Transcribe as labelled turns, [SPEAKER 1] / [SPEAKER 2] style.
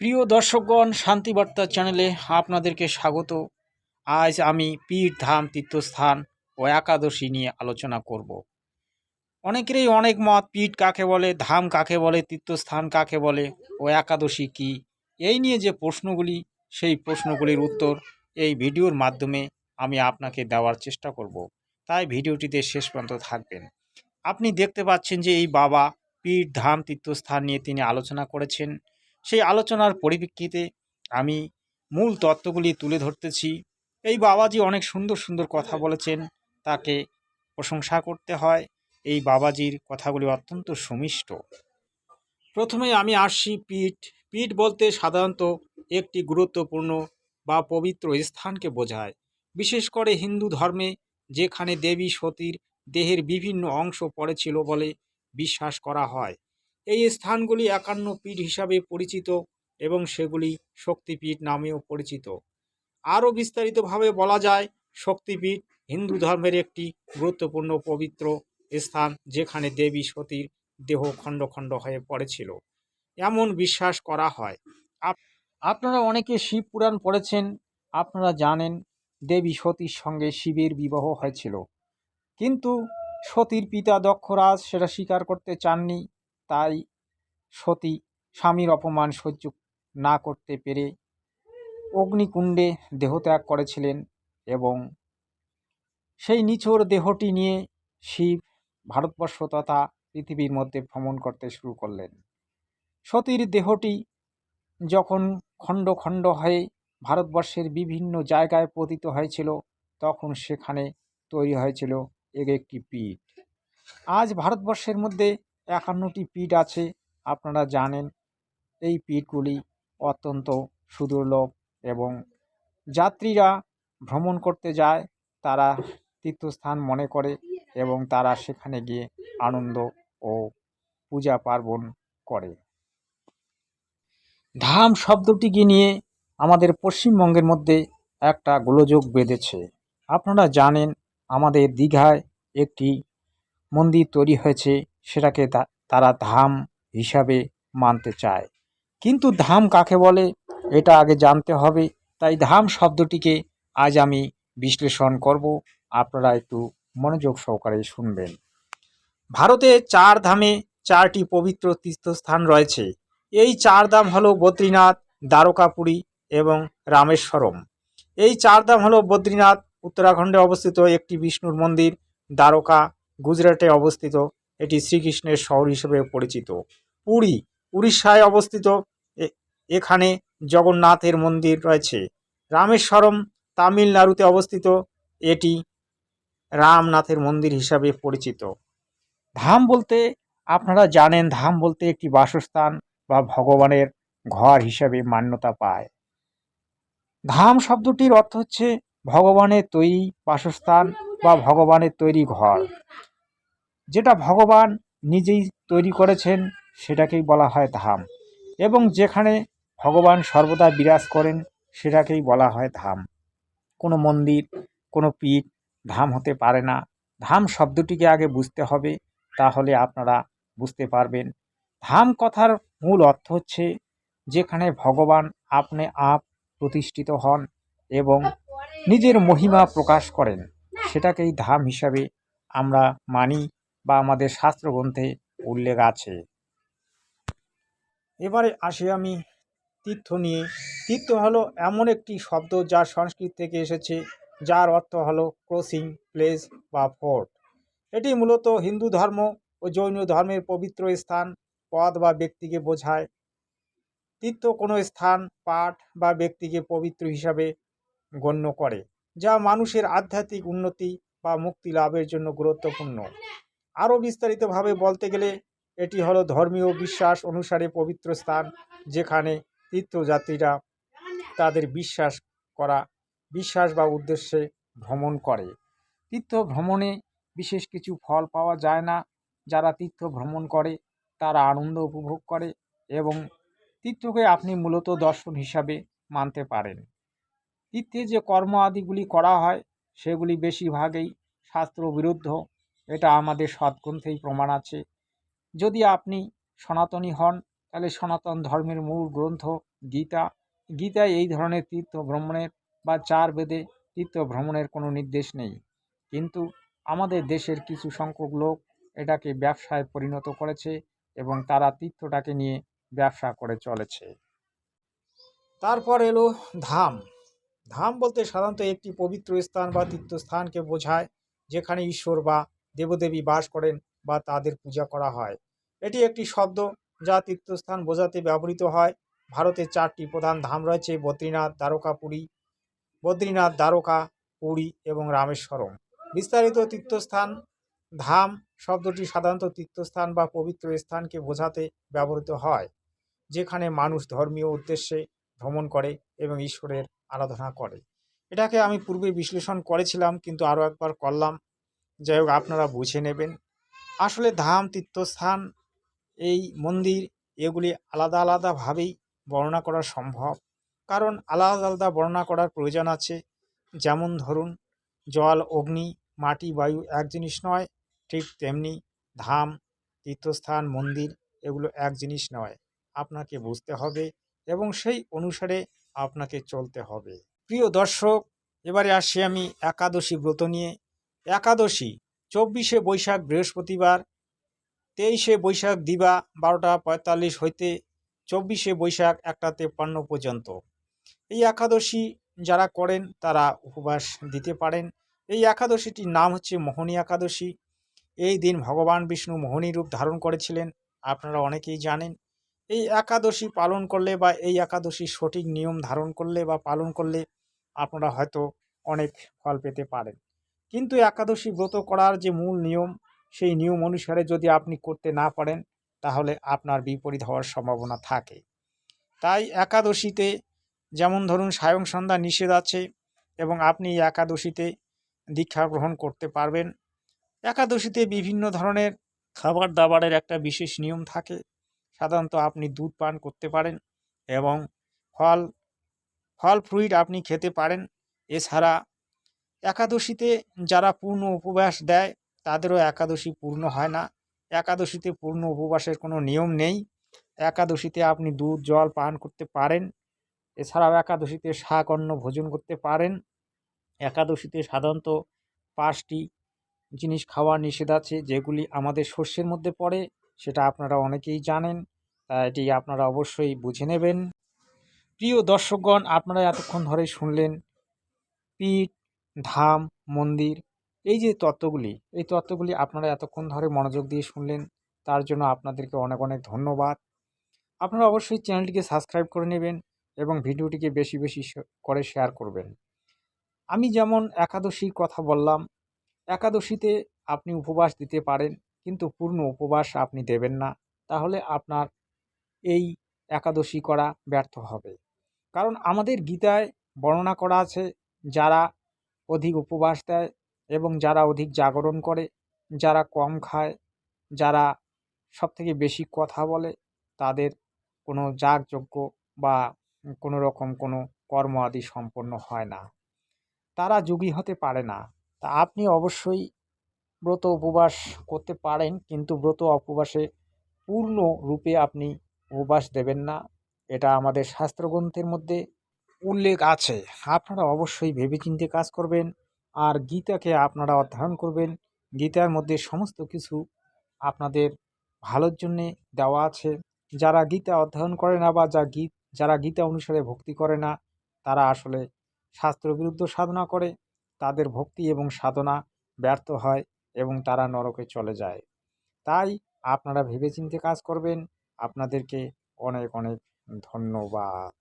[SPEAKER 1] প্রিয় দর্শকগণ, শান্তিবার্তা চ্যানেলে আপনাদেরকে স্বাগত। আজ আমি পীর ধাম তীর্থস্থান ও একাদশী নিয়ে আলোচনা করব। অনেকেরই অনেক মত, পীঠ কাকে বলে, ধাম কাকে বলে, তীর্থস্থান কাকে বলে ও একাদশী কি, এই নিয়ে যে প্রশ্নগুলি, সেই প্রশ্নগুলির উত্তর এই ভিডিওর মাধ্যমে আমি আপনাকে দেওয়ার চেষ্টা করব। তাই ভিডিওটিতে শেষ পর্যন্ত থাকবেন। আপনি দেখতে পাচ্ছেন যে এই বাবা পীর ধাম তীর্থস্থান নিয়ে তিনি আলোচনা করেছেন। সেই আলোচনার পরিপ্রেক্ষিতে আমি মূল তত্ত্বগুলি তুলে ধরতেছি। এই বাবাজি অনেক সুন্দর সুন্দর কথা বলেছেন, তাকে প্রশংসা করতে হয়। এই বাবাজির কথাগুলি অত্যন্ত সুমিষ্ট। প্রথমে আমি আসছি পীঠ। পীঠ বলতে সাধারণত একটি গুরুত্বপূর্ণ বা পবিত্র স্থানকে বোঝায়। বিশেষ করে হিন্দু ধর্মে, যেখানে দেবী সতীর দেহের বিভিন্ন অংশ পড়েছিল বলে বিশ্বাস করা হয়। এই স্থানগুলি ৫১ পীঠ হিসাবে পরিচিত এবং সেগুলি শক্তিপীঠ নামেও পরিচিত। আরও বিস্তারিতভাবে বলা যায়, শক্তিপীঠ হিন্দু ধর্মের একটি গুরুত্বপূর্ণ পবিত্র স্থান, যেখানে দেবী সতীর দেহ খণ্ড খণ্ড হয়ে পড়েছিল এমন বিশ্বাস করা হয়। আপনারা অনেকে শিব পুরাণ পড়েছেন। আপনারা জানেন দেবী সতীর সঙ্গে শিবের বিবাহ হয়েছিল, কিন্তু সতীর পিতা দক্ষরাজ সেটা স্বীকার করতে চাননি। তাই সতী স্বামীর অপমান সহ্য না করতে পেরে অগ্নিকুণ্ডে দেহত্যাগ করেছিলেন এবং সেই নিছড় দেহটি নিয়ে শিব ভারতবর্ষ তথা পৃথিবীর মধ্যে ভ্রমণ করতে শুরু করলেন। সতীর দেহটি যখন খণ্ড খণ্ড হয়ে ভারতবর্ষের বিভিন্ন জায়গায় পতিত হয়েছিল, তখন সেখানে তৈরি হয়েছিল একটি পীঠ। আজ ভারতবর্ষের মধ্যে ৫১টি পীঠ আছে। আপনারা জানেন এই পীঠগুলি অত্যন্ত সুদুর্লভ এবং যাত্রীরা ভ্রমণ করতে যায়, তারা তীর্থস্থান মনে করে এবং তারা সেখানে গিয়ে আনন্দ ও পূজা পার্বণ করে। ধাম শব্দটিকে নিয়ে আমাদের পশ্চিমবঙ্গের মধ্যে একটা গোলযোগ বেঁধেছে। আপনারা জানেন আমাদের দীঘায় একটি মন্দির তৈরি হয়েছে, সেটাকে তারা ধাম হিসাবে মানতে চায়। কিন্তু ধাম কাকে বলে এটা আগে জানতে হবে। তাই ধাম শব্দটিকে আজ আমি বিশ্লেষণ করব। আপনারা একটু মনোযোগ সহকারে শুনবেন। ভারতে ৪ ধামে ৪টি পবিত্র তীর্থস্থান রয়েছে। এই ৪ ধাম হলো বদ্রীনাথ, দ্বারকাপুরী এবং রামেশ্বরম। এই ৪ ধাম হলো বদ্রীনাথ উত্তরাখণ্ডে অবস্থিত একটি বিষ্ণুর মন্দির, দ্বারকা গুজরাটে অবস্থিত, এটি শ্রীকৃষ্ণের শহর হিসেবে পরিচিত। পুরী উড়িষ্যায় অবস্থিত, এখানে জগন্নাথের মন্দির রয়েছে। রামেশ্বরম তামিলনাড়ুতে অবস্থিত, এটি রামনাথের মন্দির হিসাবে পরিচিত। ধাম বলতে আপনারা জানেন, ধাম বলতে একটি বাসস্থান বা ভগবানের ঘর হিসাবে মান্যতা পায়। ধাম শব্দটির অর্থ হচ্ছে ভগবানের তৈরি বাসস্থান বা ভগবানের তৈরি ঘর। যেটা ভগবান নিজেই তৈরি করেছেন সেটাকেই বলা হয় ধাম, এবং যেখানে ভগবান সর্বদা বিরাজ করেন সেটাকেই বলা হয় ধাম। কোনো মন্দির, কোনো পীঠ ধাম হতে পারে না। ধাম শব্দটিকে আগে বুঝতে হবে, তাহলে আপনারা বুঝতে পারবেন। ধাম কথার মূল অর্থ হচ্ছে যেখানে ভগবান আপনি আপ প্রতিষ্ঠিত হন এবং নিজের মহিমা প্রকাশ করেন, সেটাকেই ধাম হিসাবে আমরা মানি বা আমাদের শাস্ত্রগ্রন্থে উল্লেখ আছে। এবারে আসি আমি তীর্থ নিয়ে। তীর্থ হলো এমন একটি শব্দ যা সংস্কৃত থেকে এসেছে, যার অর্থ হলো ক্রসিং প্লেস বা ফোর্ট। এটি মূলত হিন্দু ধর্ম ও জৈন ধর্মের পবিত্র স্থান, পদ বা ব্যক্তিকে বোঝায়। তীর্থ কোনো স্থান, পাঠ বা ব্যক্তিকে পবিত্র হিসাবে গণ্য করে, যা মানুষের আধ্যাত্মিক উন্নতি বা মুক্তি লাভের জন্য গুরুত্বপূর্ণ। আরও বিস্তারিতভাবে বলতে গেলে এটি হলো ধর্মীয় বিশ্বাস অনুসারে পবিত্র স্থান, যেখানে তীর্থযাত্রীরা তাদের বিশ্বাস বা উদ্দেশ্যে ভ্রমণ করে। তীর্থ ভ্রমণে বিশেষ কিছু ফল পাওয়া যায় না। যারা তীর্থ ভ্রমণ করে তারা আনন্দ উপভোগ করে এবং তীর্থকে আপনি মূলত দর্শন হিসাবে মানতে পারেন। তীর্থে যে কর্ম আদিগুলি করা হয় সেগুলি বেশিরভাগই শাস্ত্রবিরুদ্ধ, এটা আমাদের সৎগ্রন্থেই প্রমাণ আছে। যদি আপনি সনাতনী হন তাহলে সনাতন ধর্মের মূল গ্রন্থ গীতা, গীতায় এই ধরনের তীর্থ ভ্রমণের বা 4 বেদে তীর্থ ভ্রমণের কোনো নির্দেশ নেই। কিন্তু আমাদের দেশের কিছু সংখ্যক লোক এটাকে ব্যবসায় পরিণত করেছে এবং তারা তীর্থটাকে নিয়ে ব্যবসা করে চলেছে। তারপর এলো ধাম। ধাম বলতে সাধারণত একটি পবিত্র স্থান বা তীর্থস্থানকে বোঝায় যেখানে ঈশ্বর বা দেবদেবী বাস করেন বা তাদের পূজা করা হয়। এটি একটি শব্দ যা তীর্থস্থান বোঝাতে ব্যবহৃত হয়। ভারতের 4টি প্রধান ধাম রয়েছে: বদ্রীনাথ, দ্বারকা, পুরী এবং রামেশ্বরম। বিস্তারিত তীর্থস্থান। ধাম শব্দটি সাধারণত তীর্থস্থান বা পবিত্র স্থানকে বোঝাতে ব্যবহৃত হয় যেখানে মানুষ ধর্মীয় উদ্দেশ্যে ভ্রমণ করে এবং ঈশ্বরের আরাধনা করে। এটাকে আমি পূর্বে বিশ্লেষণ করেছিলাম, কিন্তু আরও একবার করলাম, যাই হোক আপনারা বুঝে নেবেন। আসলে ধাম, তীর্থস্থান, এই মন্দির, এগুলি আলাদা আলাদাভাবেই বর্ণনা করা সম্ভব, কারণ আলাদা আলাদা বর্ণনা করার প্রয়োজন আছে। যেমন ধরুন, জল, অগ্নি, মাটি, বায়ু এক জিনিস নয়, ঠিক তেমনি ধাম, তীর্থস্থান, মন্দির এগুলো এক জিনিস নয়। আপনাকে বুঝতে হবে এবং সেই অনুসারে আপনাকে চলতে হবে। প্রিয় দর্শক, এবারে আসছি আমি একাদশী ব্রত নিয়ে। একাদশী 24শে বৈশাখ বৃহস্পতিবার, 23শে বৈশাখ দিবা 12টা 45 হইতে 24শে বৈশাখ 1টা 53 পর্যন্ত। এই একাদশী যারা করেন তারা উপবাস দিতে পারেন। এই একাদশীটির নাম হচ্ছে মোহিনী একাদশী। এই দিন ভগবান বিষ্ণু মোহিনী রূপ ধারণ করেছিলেন, আপনারা অনেকেই জানেন। এই একাদশী পালন করলে বা এই একাদশীর সঠিক নিয়ম ধারণ করলে বা পালন করলে আপনারা হয়তো অনেক ফল পেতে পারেন। কিন্তু একাদশী ব্রত করার যে মূল নিয়ম, সেই নিয়ম অনুসারে যদি আপনি করতে না পারেন তাহলে আপনার বিপরীত হওয়ার সম্ভাবনা থাকে। তাই একাদশীতে যেমন ধরুন সায়ং সন্ধ্যা নিষেধ আছে এবং আপনি একাদশীতে দীক্ষা গ্রহণ করতে পারবেন। একাদশীতে বিভিন্ন ধরনের খাবার দাবারের একটা বিশেষ নিয়ম থাকে। সাধারণত আপনি দুধ পান করতে পারেন এবং ফল ফ্রুইট আপনি খেতে পারেন। এছাড়া একাদশীতে যারা পূর্ণ উপবাস দেয় তাদেরও একাদশী পূর্ণ হয় না। একাদশীতে পূর্ণ উপবাসের কোনো নিয়ম নেই। একাদশীতে আপনি দুধ, জল পান করতে পারেন। এছাড়াও একাদশীতে শাক, অন্ন ভোজন করতে পারেন। একাদশীতে সাধারণত 5টি জিনিস খাওয়া নিষেধ আছে, যেগুলি আমাদের শস্যের মধ্যে পড়ে, সেটা আপনারা অনেকেই জানেন। এটি আপনারা অবশ্যই বুঝে নেবেন। প্রিয় দর্শকগণ, আপনারা এতক্ষণ ধরে শুনলেন পীঠ, ধাম, মন্দির, এই যে তত্ত্বগুলি, এই তত্ত্বগুলি আপনারা এতক্ষণ ধরে মনোযোগ দিয়ে শুনলেন, তার জন্য আপনাদেরকে অনেক অনেক ধন্যবাদ। আপনারা অবশ্যই চ্যানেলটিকে সাবস্ক্রাইব করে নেবেন এবং ভিডিওটিকে বেশি বেশি করে শেয়ার করবেন। আমি যেমন একাদশীর কথা বললাম, একাদশীতে আপনি উপবাস দিতে পারেন, কিন্তু পূর্ণ উপবাস আপনি দেবেন না, তাহলে আপনার এই একাদশী করা ব্যর্থ হবে। কারণ আমাদের গীতায় বর্ণনা করা আছে, যারা অধিক উপবাস দেয় এবং যারা অধিক জাগরণ করে, যারা কম খায়, যারা সবথেকে বেশি কথা বলে, তাদের কোনো যাগযজ্ঞ বা কোনো রকম কোনো কর্ম আদি সম্পন্ন হয় না, তারা যোগী হতে পারে না। তা আপনি অবশ্যই ব্রত উপবাস করতে পারেন, কিন্তু ব্রত উপবাসে পূর্ণ রূপে আপনি উপবাস দেবেন না। এটা আমাদের শাস্ত্রগ্রন্থের মধ্যে উল্লেখ আছে। আপনারা অবশ্যই ভেবেচিন্তে কাজ করবেন আর গীতাকে আপনারা অধ্যয়ন করবেন। গীতার মধ্যে সমস্ত কিছু আপনাদের ভালোর জন্যে দেওয়া আছে। যারা গীতা অধ্যয়ন করে না বা যারা গীতা অনুসারে ভক্তি করে না, তারা আসলে শাস্ত্রবিরুদ্ধ সাধনা করে, তাদের ভক্তি এবং সাধনা ব্যর্থ হয় এবং তারা নরকে চলে যায়। তাই আপনারা ভেবেচিন্তে কাজ করবেন। আপনাদেরকে অনেক অনেক ধন্যবাদ।